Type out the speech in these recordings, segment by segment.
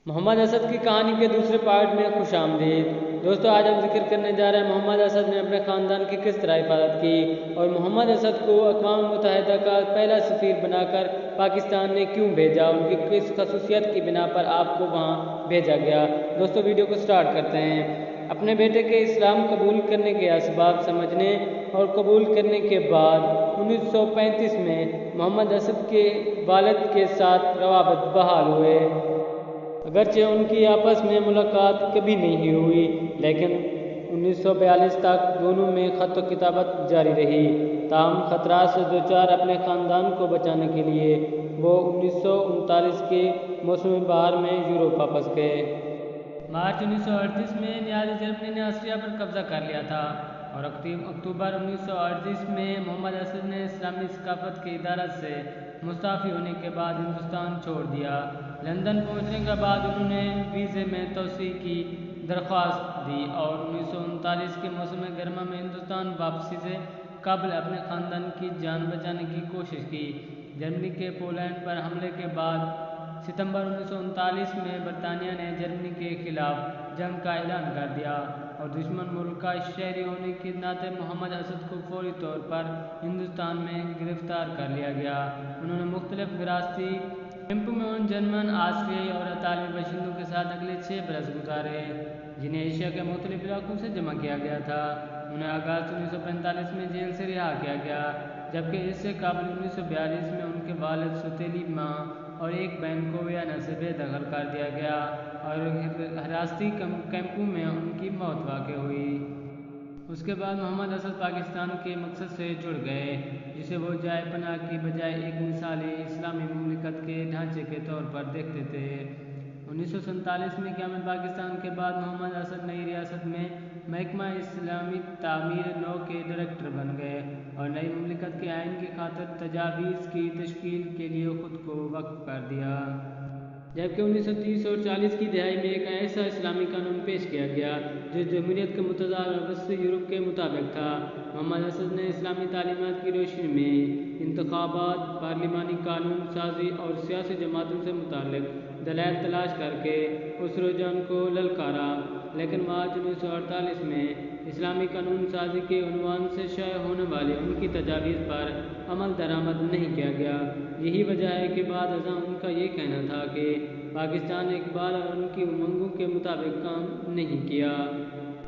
محمد اسد کی کہانی کے دوسرے پارٹ میں خوش آمدید دوستو۔ آج ہم ذکر کرنے جا رہے ہیں محمد اسد نے اپنے خاندان کی کس طرح حفاظت کی اور محمد اسد کو اقوام متحدہ کا پہلا سفیر بنا کر پاکستان نے کیوں بھیجا، ان کی کس خصوصیت کی بنا پر آپ کو وہاں بھیجا گیا۔ دوستو ویڈیو کو سٹارٹ کرتے ہیں۔ اپنے بیٹے کے اسلام قبول کرنے کے اسباب سمجھنے اور قبول کرنے کے بعد 1935 میں محمد اسد کے والد کے ساتھ روابط بحال ہوئے۔ اگرچہ ان کی آپس میں ملاقات کبھی نہیں ہوئی، لیکن 1942 تک دونوں میں خط و کتابت جاری رہی۔ تاہم خطرات سے دوچار اپنے خاندان کو بچانے کے لیے وہ 1939 کے موسم بہار میں یورپ واپس گئے۔ مارچ 1938 میں نازی جرمنی نے آسٹریا پر قبضہ کر لیا تھا اور اکتوبر 1938 میں محمد اسد نے اسلامی ثقافت کے ادارہ سے مستعفی ہونے کے بعد ہندوستان چھوڑ دیا۔ لندن پہنچنے کے بعد انہوں نے ویزے میں توسیع کی درخواست دی اور 1939 کے موسم گرما میں ہندوستان واپسی سے قبل اپنے خاندان کی جان بچانے کی کوشش کی۔ جرمنی کے پولینڈ پر حملے کے بعد ستمبر 1939 میں برطانیہ نے جرمنی کے خلاف جنگ کا اعلان کر دیا اور دشمن ملک کا شہری ہونے کے ناطے محمد اسد کو فوری طور پر ہندوستان میں گرفتار کر لیا گیا۔ انہوں نے مختلف حراستی کیمپوں میں ان جرمن، آسٹریائی اور اطالوی باشندوں کے ساتھ اگلے 6 برس گزارے جنہیں ایشیا کے مختلف علاقوں سے جمع کیا گیا تھا۔ انہیں اگست 1945 میں جیل سے رہا کیا گیا، جبکہ اس سے قبل 1942 میں ان کے والد، سوتیلی ماں اور ایک بہن کو ویانا سے بے دخل کر دیا گیا اور حراستی کیمپوں میں ان کی موت واقع ہوئی۔ اس کے بعد محمد اسد پاکستان کے مقصد سے جڑ گئے، جسے وہ جائے پناہ کی بجائے ایک مثالی اسلامی مملکت کے ڈھانچے کے طور پر دیکھتے تھے۔ 1947 میں قیام پاکستان کے بعد محمد اسد نئی ریاست میں محکمہ اسلامی تعمیر نو کے ڈائریکٹر بن گئے اور نئی مملکت کے آئین کی خاطر تجاویز کی تشکیل کے لیے خود کو وقف کر دیا۔ جبکہ 1930 اور 40 کی دہائی میں ایک ایسا اسلامی قانون پیش کیا گیا جو جمہوریت کے متضاد اور وسطی یورپ کے مطابق تھا۔ محمد اسد نے اسلامی تعلیمات کی روشنی میں انتخابات، پارلیمانی قانون سازی اور سیاسی جماعتوں سے متعلق دلائل تلاش کر کے اس رجحان کو للکارا، لیکن مارچ 1948 میں اسلامی قانون سازی کے عنوان سے شائع ہونے والی ان کی تجاویز پر عمل درآمد نہیں کیا گیا۔ یہی وجہ ہے کہ بعد ازاں ان کا یہ کہنا تھا کہ پاکستان نے اقبال اور ان کی امنگوں کے مطابق کام نہیں کیا۔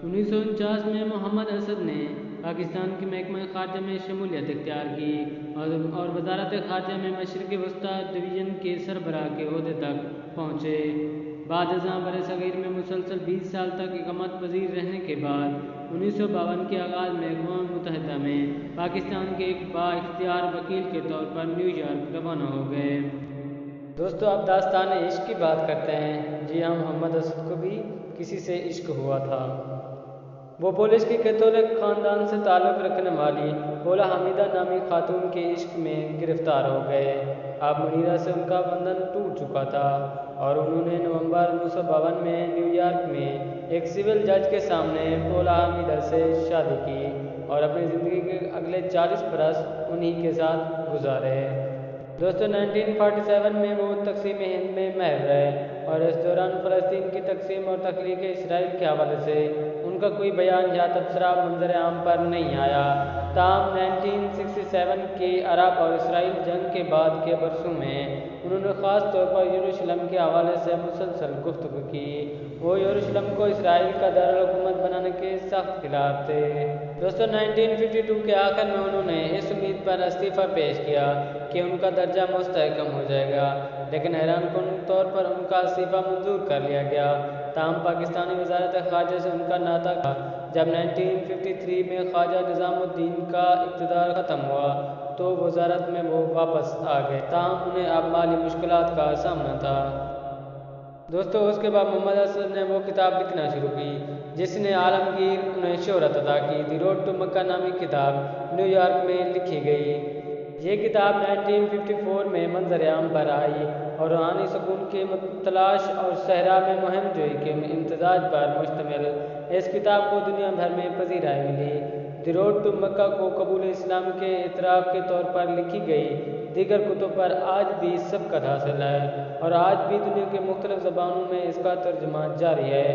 1949 میں محمد اسد نے پاکستان کے محکمہ خارجہ میں شمولیت اختیار کی اور وزارت خارجہ میں مشرق وسطیٰ ڈویژن کے سربراہ کے عہدے تک پہنچے۔ بعد ازاں برصغیر میں مسلسل 20 سال تک اقامت پذیر رہنے کے بعد 1952 کے آغاز میں اقوام متحدہ میں پاکستان کے ایک با اختیار وکیل کے طور پر نیو یارک روانہ ہو گئے۔ دوستو اب داستان عشق کی بات کرتے ہیں۔ جی ہاں، محمد اسد کو بھی کسی سے عشق ہوا تھا۔ وہ پولش کی کیتھولک خاندان سے تعلق رکھنے والی پولا حمیدہ نامی خاتون کے عشق میں گرفتار ہو گئے۔ اب منیرہ سے ان کا بندھن ٹوٹ چکا تھا اور انہوں نے نومبر 1952 میں نیو یارک میں ایک سول جج کے سامنے پولا حمیدہ سے شادی کی اور اپنی زندگی کے اگلے 40 برس انہی کے ساتھ گزارے۔ دوستو 1947 میں وہ تقسیم ہند میں محو رہے اور اس دوران فلسطین کی تقسیم اور تخلیق اسرائیل کے حوالے سے ان کا کوئی بیان یا تبصرہ منظر عام پر نہیں آیا۔ تاہم 1967 کے عرب اور اسرائیل جنگ کے بعد کے برسوں میں انہوں نے خاص طور پر یروشلم کے حوالے سے مسلسل گفتگو کی۔ وہ یروشلم کو اسرائیل کا دارالحکومت بنانے کے سخت خلاف تھے۔ دوستو 1952 کے آخر میں انہوں نے اس امید پر استعفیٰ پیش کیا کہ ان کا درجہ مستحکم ہو جائے گا، لیکن حیران کن طور پر ان کا استعفیٰ منظور کر لیا گیا۔ تاہم پاکستانی وزارت خارجہ سے ان کا ناطا تھا۔ جب 1953 میں خواجہ نظام الدین کا اقتدار ختم ہوا تو وزارت میں وہ واپس آ گئے، تاہم انہیں اب مالی مشکلات کا سامنا تھا۔ دوستو اس کے بعد محمد اسد نے وہ کتاب لکھنا شروع کی جس نے عالمگیر انہیں شہرت عطا کی۔ دی روڈ ٹو مکہ نامی کتاب نیو یارک میں لکھی گئی۔ یہ کتاب 1954 میں منظر عام پر آئی اور روحانی سکون کی تلاش اور صحرا میں مہم جوئی کے امتزاج پر مشتمل اس کتاب کو دنیا بھر میں پذیرائی ملی۔ دی روڈ ٹو مکہ کو قبول اسلام کے اعتراف کے طور پر لکھی گئی دیگر کتب پر آج بھی سبقت حاصل ہے اور آج بھی دنیا کے مختلف زبانوں میں اس کا ترجمہ جاری ہے،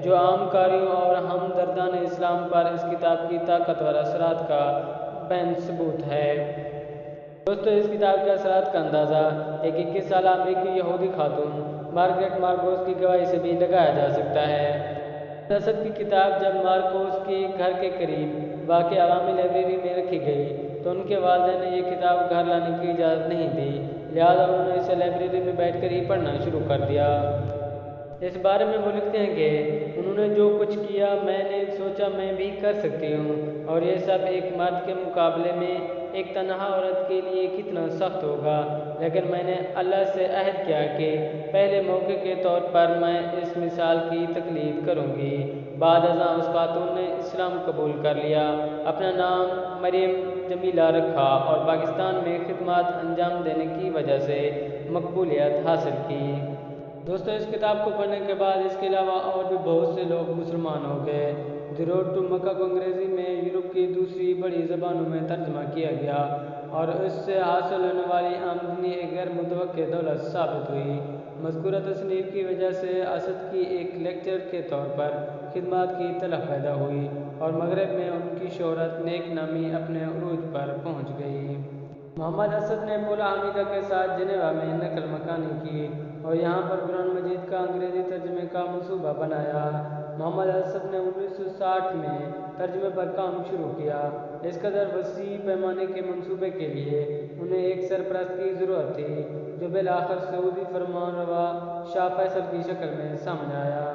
جو عام قاریوں اور ہمدردان اسلام پر اس کتاب کی طاقتور اثرات کا بین ثبوت ہے۔ دوستو، اس کتاب کے اثرات کا اندازہ ایک 21 سالہ امریکی یہودی خاتون مارگریٹ مارگوس کی گواہی سے بھی لگایا جا سکتا ہے۔ محمد اسد کی کتاب جب مارکوس کے گھر کے قریب واقع عوامی لائبریری میں رکھی گئی تو ان کے والدین نے یہ کتاب گھر لانے کی اجازت نہیں دی، لہٰذا انہوں نے اسے لائبریری میں بیٹھ کر ہی پڑھنا شروع کر دیا۔ اس بارے میں وہ لکھتے ہیں کہ انہوں نے جو کچھ کیا میں نے سوچا میں بھی کر سکتی ہوں، اور یہ سب ایک مرد کے مقابلے میں ایک تنہا عورت کے لیے کتنا سخت ہوگا، لیکن میں نے اللہ سے عہد کیا کہ پہلے موقع کے طور پر میں اس مثال کی تقلید کروں گی۔ بعد ازاں اس خاتون نے اسلام قبول کر لیا، اپنا نام مریم جمیلہ رکھا اور پاکستان میں خدمات انجام دینے کی وجہ سے مقبولیت حاصل کی۔ دوستو، اس کتاب کو پڑھنے کے بعد اس کے علاوہ اور بھی بہت سے لوگ مسلمان ہو گئے۔ دی روڈ ٹو مکہ کو انگریزی میں یورپ کی دوسری بڑی زبانوں میں ترجمہ کیا گیا اور اس سے حاصل ہونے والی آمدنی ایک غیر متوقع دولت ثابت ہوئی۔ مذکورہ تصنیف کی وجہ سے اسد کی ایک لیکچرر کے طور پر خدمات کی طلب پیدا ہوئی اور مغرب میں ان کی شہرت نیک نامی اپنے عروج پر پہنچ گئی۔ محمد اسد نے پولا حمیدہ کے ساتھ جنیوا میں نقل مکانی کی اور یہاں پر قرآن مجید کا انگریزی ترجمے کا منصوبہ بنایا۔ محمد اسد نے 1960 میں ترجمے پر کام شروع کیا۔ اس قدر وسیع پیمانے کے منصوبے کے لیے انہیں ایک سرپرست کی ضرورت تھی، جو بالآخر سعودی فرمان روا شاہ فیصل کی شکل میں سامنے آیا۔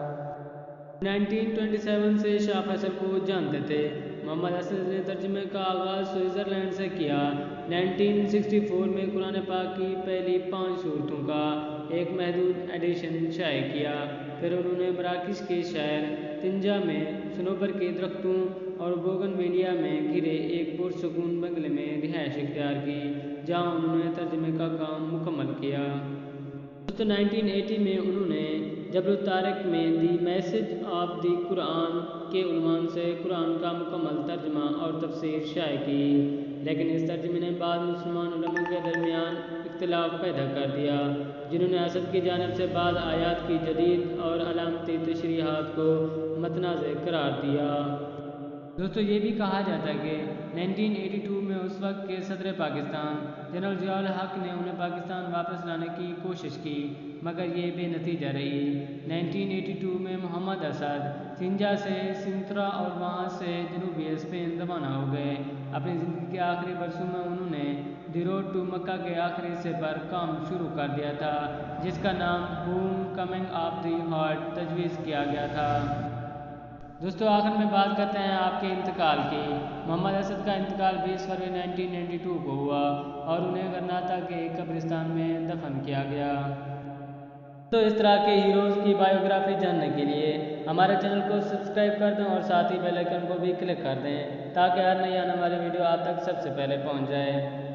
1927 سے شاہ فیصل کو جانتے تھے۔ محمد اسد نے ترجمے کا آغاز سوئٹزرلینڈ سے کیا۔ 1964 میں قرآن پاک کی پہلی 5 سورتوں کا ایک محدود ایڈیشن شائع کیا۔ پھر انہوں نے مراکش کے شہر طنجہ میں صنوبر کے درختوں اور بوگنویلیا میں گھرے ایک پرسکون بنگلے میں رہائش اختیار کی، جہاں انہوں نے ترجمے کا کام مکمل کیا۔ 1980 میں انہوں نے جبل الطارق میں دی میسج آف دی قرآن کے عنوان سے قرآن کا مکمل ترجمہ اور تفسیر شائع کی، لیکن اس ترجمے نے بعض مسلمان علماء کے درمیان اختلاف پیدا کر دیا، جنہوں نے اسد کی جانب سے بعض آیات کی جدید اور علامتی تشریحات کو متنازع قرار دیا۔ دوستو، یہ بھی کہا جاتا ہے کہ 1982 میں اس وقت کے صدر پاکستان جنرل ضیاء الحق نے انہیں پاکستان واپس لانے کی کوشش کی، مگر یہ بے نتیجہ رہی۔ 1982 میں محمد اسد طنجہ سے سنترا اور وہاں سے جنوبی اسپین روانہ ہو گئے۔ اپنی زندگی کے آخری برسوں میں انہوں نے دی روڈ ٹو مکہ کے آخری حصے پر کام شروع کر دیا تھا، جس کا نام home coming of the heart تجویز کیا گیا تھا۔ دوستو، آخر میں بات کرتے ہیں آپ کے انتقال کی۔ محمد اسد کا انتقال 20 فروری 1992 کو ہوا اور انہیں غرناطہ کے ایک قبرستان میں دفن کیا گیا۔ تو اس طرح کے ہیروز کی بائیوگرافی جاننے کے لیے ہمارے چینل کو سبسکرائب کر دیں اور ساتھ ہی بیل آئیکن کو بھی کلک کر دیں تاکہ ہر نئی آنے والی ویڈیو آپ تک سب سے پہلے پہنچ جائے۔